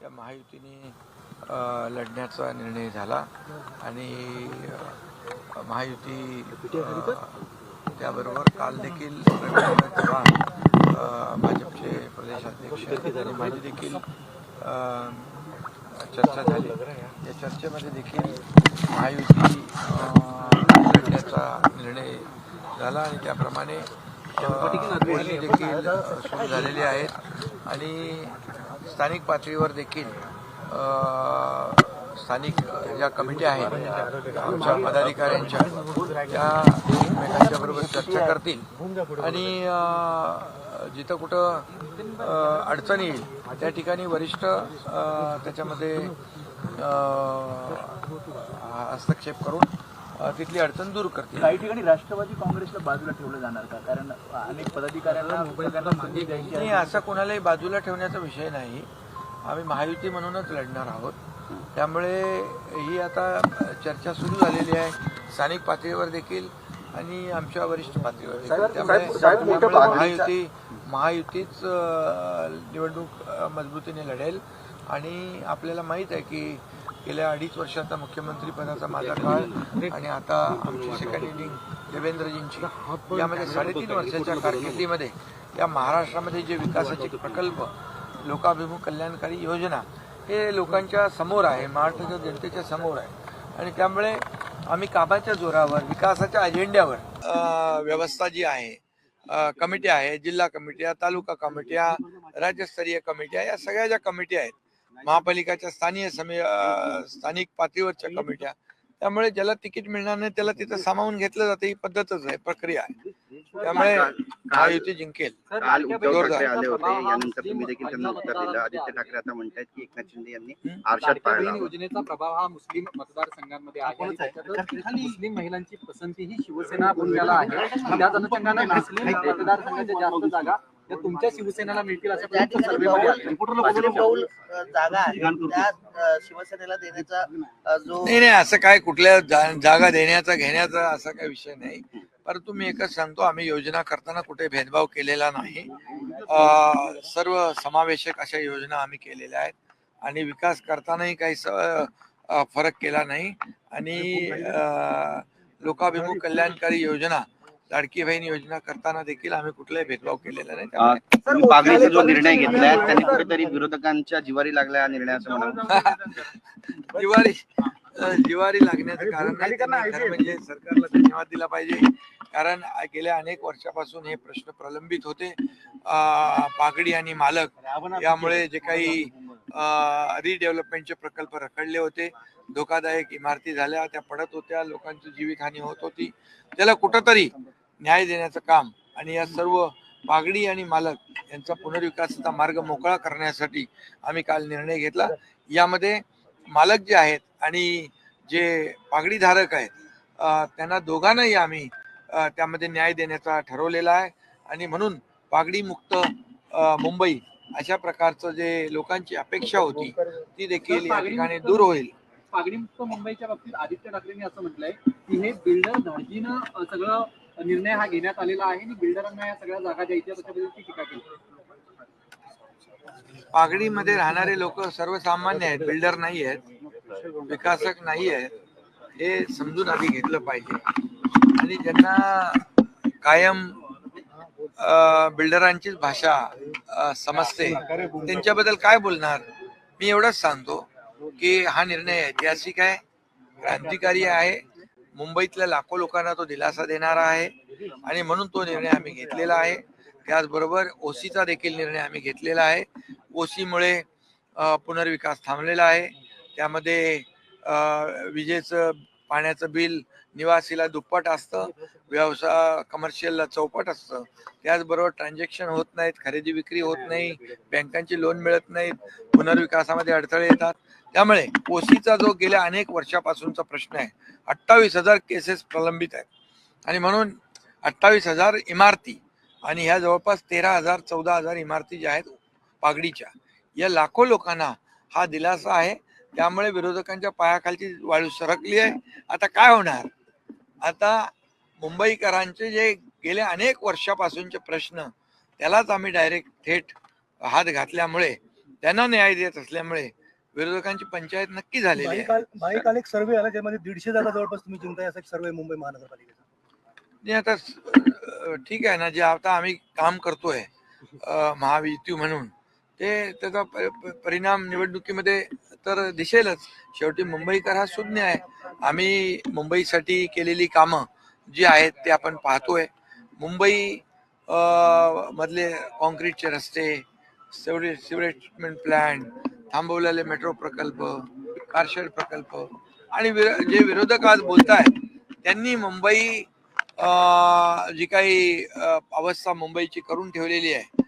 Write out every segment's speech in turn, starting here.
त्या महायुतीने लढण्याचा निर्णय झाला आणि महायुती त्याबरोबर काल देखील चव्हाण भाजपचे प्रदेशाध्यक्ष आणि माझी देखील चर्चा झाली. या चर्चेमध्ये देखील महायुती लढण्याचा निर्णय झाला आणि त्याप्रमाणे बोलणी देखील सुरू झालेली आहेत आणि स्थानिक पातळीवर देखील स्थानिक ज्या कमिट्या आहेत आमच्या पदाधिकाऱ्यांच्या त्या एकमेकांच्या बरोबर चर्चा करतील आणि जिथं कुठं अडचण येईल त्या ठिकाणी वरिष्ठ त्याच्यामध्ये हस्तक्षेप करून तिथली अडचण दूर करतील. काही ठिकाणी राष्ट्रवादी काँग्रेसला बाजूला ठेवलं जाणार का? कारण अनेक पदाधिकाऱ्यांना संधी द्यायची नाही, असा कोणालाही बाजूला ठेवण्याचा विषय नाही. आम्ही महायुती म्हणूनच लढणार आहोत. त्यामुळे ही आता चर्चा सुरू झालेली आहे स्थानिक पातळीवर देखील आणि आमच्या वरिष्ठ पातळीवर देखील. त्यामुळे महायुतीच निवडणूक मजबूतीने लढेल आणि आपल्याला माहीत आहे की गेल्या 2.5 वर्षाचा मुख्यमंत्री पदाचा माझा काळ आणि आता आमची सेकंड इनिंग देवेंद्रजींची यामध्ये 3.5 वर्षाच्या कारकिर्दीमध्ये या महाराष्ट्रामध्ये जे विकासाचे प्रकल्प लोकाभिमुख कल्याणकारी योजना हे लोकांच्या समोर आहे, महाराष्ट्राच्या जनतेच्या समोर आहे आणि त्यामुळे आम्ही कामाच्या जोरावर विकासाच्या अजेंड्यावर व्यवस्था जी आहे कमिटी आहे, जिल्हा कमिट्या, तालुका कमिट्या, राज्यस्तरीय कमिट्या, या सगळ्या ज्या कमिट्या आहेत महापालिकाच्या स्थानिक पातळीवरच्या कमिट्या, त्यामुळे ज्याला तिकीट मिळणार नाही त्याला तिथं सामावून घेतलं जातं. ही पद्धतच आहे, प्रक्रिया आहे. त्यामुळे महायुती जिंकेल. काल उद्धव ठाकरे आले होते, यानंतर तुम्ही देखील त्यांना उत्तर दिलं. आदित्य ठाकरे आता म्हणतात की एकनाथ शिंदे यांनी आरशात पाहिला. योजनेचा प्रभाव हा मुस्लिम मतदारसंघांमध्ये आहे. मुस्लिम महिलांची पसंती ही शिवसेना पुण्याला आहे. त्याच अनुषंगाने मुस्लिम मतदारसंघाच्या जास्त जागा त्या तुमच्या शिवसेनेला मिळतील असं जागा त्या शिवसेनेला देण्याचा जो नाही असं काय कुठल्या जागा देण्याचा घेण्याचा असा काही विषय नाही. परंतु मी एकच सांगतो, आम्ही योजना करताना कुठे भेदभाव केलेला नाही. सर्व समावेशक अशा योजना आम्ही केलेल्या आहेत आणि विकास करतानाही काही फरक केला नाही आणि लोकाभिमुख कल्याणकारी योजना, लाडकी बहीण योजना करताना देखील आम्ही कुठलाही भेदभाव केलेला नाही. पागळीचा जो निर्णय घेतलाय त्यांनी कुठेतरी विरोधकांच्या जिवारी लागला हा निर्णय असं म्हणा. जिवारी लागण्याचं कारण नाही. खरं म्हणजे सरकारला धन्यवाद दिला पाहिजे, कारण गेल्या अनेक वर्षापासून हे प्रश्न प्रलंबित होते. पागडी आणि मालक यामुळे जे काही रिडेव्हलपमेंटचे प्रकल्प रखडले होते, धोकादायक इमारती झाल्या, त्या पडत होत्या, लोकांची जीवितहानी होत होती, त्याला कुठंतरी न्याय देण्याचं काम आणि या सर्व पागडी आणि मालक यांचा पुनर्विकासाचा मार्ग मोकळा करण्यासाठी आम्ही काल निर्णय घेतला. यामध्ये मालक जे आहेत आणि जे पागडी धारक आहेत त्यांना दोघांनाही आम्ही त्यामध्ये न्याय देण्याचा ठरवलेला आहे आणि म्हणून पागडी मुक्त मुंबई अशा प्रकारचं जे लोकांची अपेक्षा होती ती देखील या ठिकाणी दूर होईल. पागडीमुक्त मुंबईच्या बाबतीत आदित्य ठाकरेंनी असं म्हटलंय की हे बिल्डर धाडजीनं सगळं निर्णय हा घेण्यात आलेला आहे आणि बिल्डरांना या सगळ्या जागा द्यायच्या त्याच्याबद्दल टीका केली. पागडीमध्ये राहणारे लोक सर्वसामान्य आहेत, बिल्डर नाही आहेत, विकासक नाही आहेत, हे समजून आधी घेतलं पाहिजे. आणि ज्यांना कायम बिल्डरांचीच भाषा समजते त्यांच्याबद्दल काय बोलणार. मी एवढंच सांगतो की हा निर्णय ऐतिहासिक आहे, क्रांतिकारी आहे, मुंबईतल्या लाखो लोकांना तो दिलासा देणारा आहे आणि म्हणून तो निर्णय आम्ही घेतलेला आहे. त्याचबरोबर ओसीचा देखील निर्णय आम्ही घेतलेला आहे. ओसीमुळे पुनर्विकास थांबलेला आहे. त्यामध्ये विजेचं पाण्याचं बिल निवासीला दुप्पट असतं, व्यवसाय कमर्शियलला चौपट असतं. त्याचबरोबर ट्रान्झॅक्शन होत नाहीत, खरेदी विक्री होत नाही, बँकांची लोन मिळत नाहीत, पुनर्विकासामध्ये अडथळे येतात. त्यामुळे ओसीचा जो गेल्या अनेक वर्षापासूनचा प्रश्न आहे, 28,000 केसेस प्रलंबित आहेत आणि म्हणून 28,000 इमारती आणि ह्या जवळपास 13,000-14,000 इमारती ज्या आहेत पागडीच्या, या लाखो लोकांना हा दिलासा आहे. त्यामुळे विरोधकांच्या पायाखालची वाळू सरकली आहे. आता काय होणार? आता मुंबईकरांचे जे गेल्या अनेक वर्षापासूनचे प्रश्न त्यालाच आम्ही डायरेक्ट थेट हात घातल्यामुळे त्यांना न्याय देत असल्यामुळे विरोधकांची पंचायत नक्की झालेली आहे. काल एक सर्वे आला ज्यामध्ये 150 जागा जवळपास तुम्ही जिंकताय असा एक सर्वे मुंबई महानगरपालिकेचा. नाही आता ठीक आहे ना, जे आता आम्ही काम करतोय महायुती म्हणून ते त्याचा परिणाम निवडणुकीमध्ये तर दिसेलच. शेवटी मुंबईकर हा सुज्ञ आहे. आम्ही मुंबईसाठी केलेली कामं जी आहेत ते आपण पाहतोय. मुंबई मधले कॉन्क्रीटचे रस्ते, सिवरेज ट्रीटमेंट प्लांट, थांबवलेले मेट्रो प्रकल्प, कारशेड प्रकल्प आणि जे विरोधक आज बोलतायत त्यांनी मुंबई जी काही अवस्था मुंबईची करून ठेवलेली आहे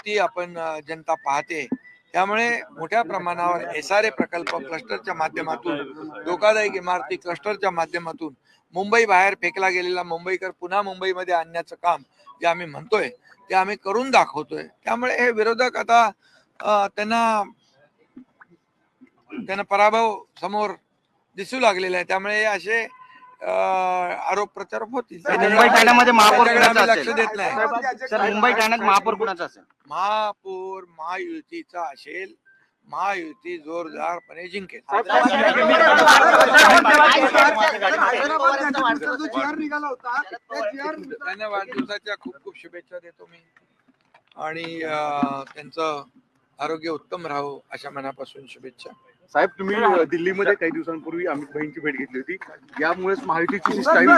ती आपण जनता पाहते. त्यामुळे मोठ्या प्रमाणावर SRA प्रकल्प क्लस्टरच्या माध्यमातून, धोकादायक इमारती क्लस्टरच्या माध्यमातून मुंबई बाहेर फेकला गेलेला मुंबईकर पुन्हा मुंबईमध्ये आणण्याचं काम जे आम्ही म्हणतोय ते आम्ही करून दाखवतोय. त्यामुळे हे विरोधक आता त्यांना पराभव समोर दिसू लागलेला आहे. त्यामुळे असे आरोप प्रत्यारोप होतील. मुंबई ठाण्यामध्ये महापौर त्याच्याकडे कुणाचा आम्ही लक्ष असेल? देत नाही. सर, मुंबई ठाण्यात महापौर कुणाचा असेल? महापौर महायुतीचा असेल. महायुती जोरदारपणे जिंकेल. त्यांना वाढदिवसाच्या खूप खूप शुभेच्छा देतो मी आणि त्यांचं आरोग्य उत्तम राहो अशा मनापासून शुभेच्छा. साहेब, तुम्ही दिल्लीमध्ये काही दिवसांपूर्वी अमित भाईंची भेट घेतली होती. यामुळेच महायुतीची स्टाईल